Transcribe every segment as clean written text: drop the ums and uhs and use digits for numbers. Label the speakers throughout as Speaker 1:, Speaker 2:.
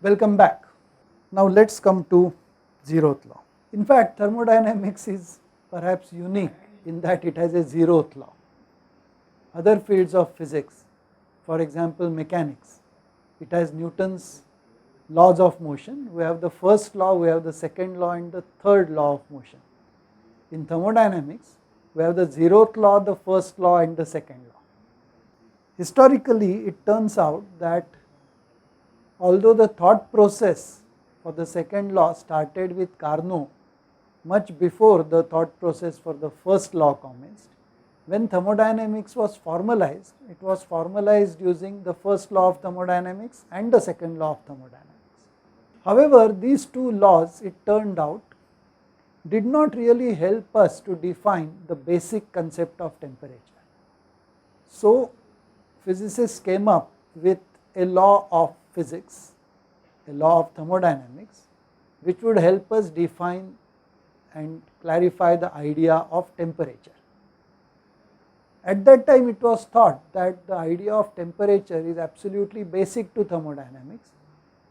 Speaker 1: Welcome back. Now let us come to zeroth law. In fact, thermodynamics is perhaps unique in that it has a zeroth law. Other fields of physics, for example mechanics, it has Newton's laws of motion. We have the first law, we have the second law and the third law of motion. In thermodynamics, we have the zeroth law, the first law and the second law. Historically, it turns out that although the thought process for the second law started with Carnot much before the thought process for the first law commenced, when thermodynamics was formalized, it was formalized using the first law of thermodynamics and the second law of thermodynamics. However, these two laws, it turned out, did not really help us to define the basic concept of temperature. So, physicists came up with a law of physics, a law of thermodynamics, which would help us define and clarify the idea of temperature. At that time it was thought that the idea of temperature is absolutely basic to thermodynamics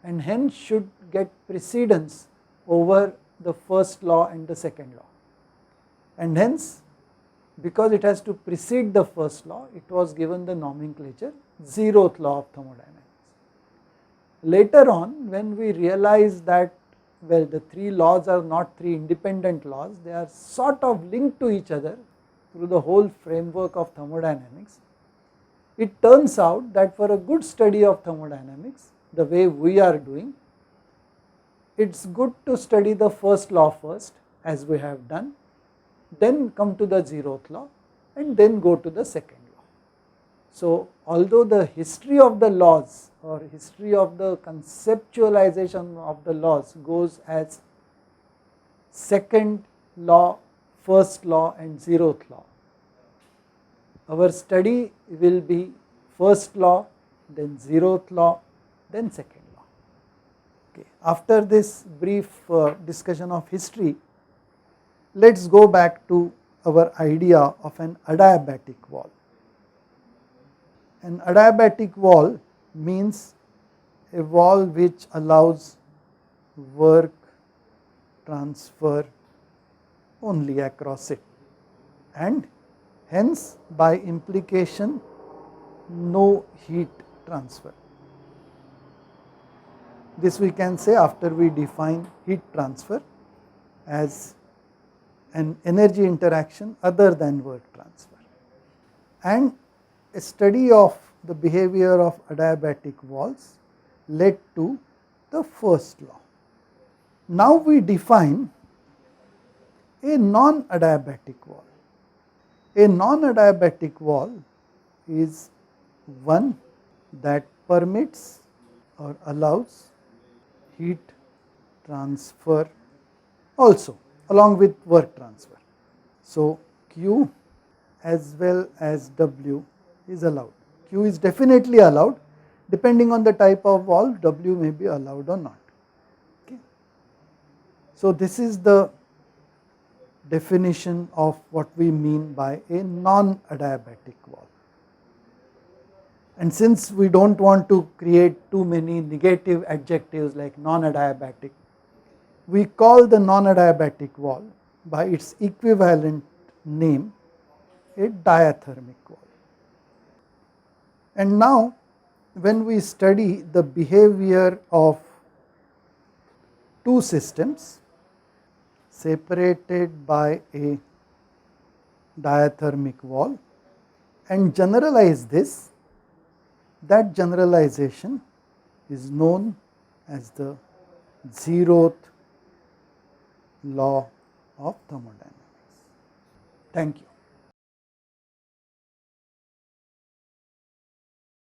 Speaker 1: and hence should get precedence over the first law and the second law. And hence, because it has to precede the first law, it was given the nomenclature zeroth law of thermodynamics. Later on, when we realized that, well, the three laws are not three independent laws, they are sort of linked to each other through the whole framework of thermodynamics, it turns out that for a good study of thermodynamics, the way we are doing, it's good to study the first law first, as we have done, then come to the zeroth law and then go to the second law. So, although the history of the laws or history of the conceptualization of the laws goes as second law, first law and zeroth law, our study will be first law, then zeroth law, then second law. Okay. After this brief discussion of history, let us go back to our idea of an adiabatic wall. An adiabatic wall means a wall which allows work transfer only across it, and hence by implication no heat transfer. This we can say after we define heat transfer as an energy interaction other than work transfer. And a study of the behavior of adiabatic walls led to the first law. Now we define a non-adiabatic wall. A non-adiabatic wall is one that permits or allows heat transfer also along with work transfer. So, Q as well as W is allowed. Q is definitely allowed, depending on the type of wall, W may be allowed or not. Okay. So, this is the definition of what we mean by a non-adiabatic wall. And since we do not want to create too many negative adjectives like non-adiabatic, we call the non-adiabatic wall by its equivalent name a diathermic wall. And now when we study the behavior of two systems separated by a diathermic wall and generalize this, that generalization is known as the zeroth law of thermodynamics. Thank you.